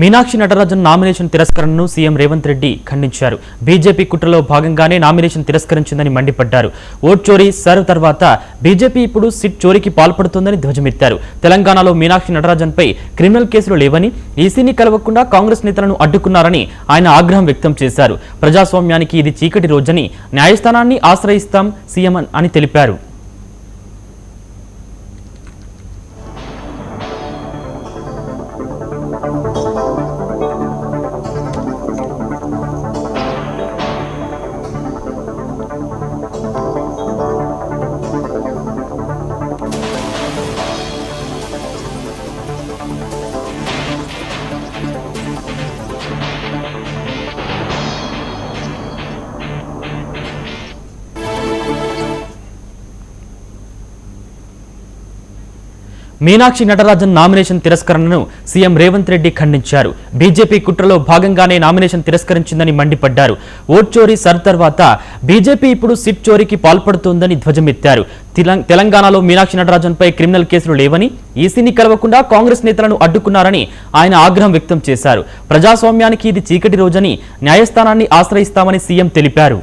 Meenakshi Natarajan nomination తిరస్కరణను CM Revanth Reddy ఖండించారు. BJP కుట్రలో భాగంగానే నామినేషన్ తిరస్కరించిందని మండిపడ్డారు. ఓట్ చోరీ సర్వ్ తర్వాత బీజేపీ ఇప్పుడు సిట్ చోరీకి పాల్పడుతోందని ధ్వజమెత్తారు. తెలంగాణలో మీనాక్షి నటరాజన్పై క్రిమినల్ కేసులు లేవని, ఈసీని కలవకుండా కాంగ్రెస్ నేతలను అడ్డుకున్నారని ఆయన ఆగ్రహం వ్యక్తం చేశారు. ప్రజాస్వామ్యానికి ఇది చీకటి రోజని, న్యాయస్థానాన్ని ఆశ్రయిస్తాం సీఎం అని తెలిపారు. మీనాక్షి నటరాజన్ నామినేషన్ తిరస్కరణను సీఎం రేవంత్ రెడ్డి ఖండించారు. బీజేపీ కుట్రలో భాగంగానే నామినేషన్ తిరస్కరించిందని మండిపడ్డారు. ఓట్ చోరీ సర్వ్ తర్వాత బీజేపీ ఇప్పుడు సిట్ చోరీకి పాల్పడుతోందని ధ్వజమెత్తారు. తెలంగాణలో మీనాక్షి నటరాజన్పై క్రిమినల్ కేసులు లేవని, ఈసీని కలవకుండా కాంగ్రెస్ నేతలను అడ్డుకున్నారని ఆయన ఆగ్రహం వ్యక్తం చేశారు. ప్రజాస్వామ్యానికి ఇది చీకటి రోజని, న్యాయస్థానాన్ని ఆశ్రయిస్తామని సీఎం తెలిపారు.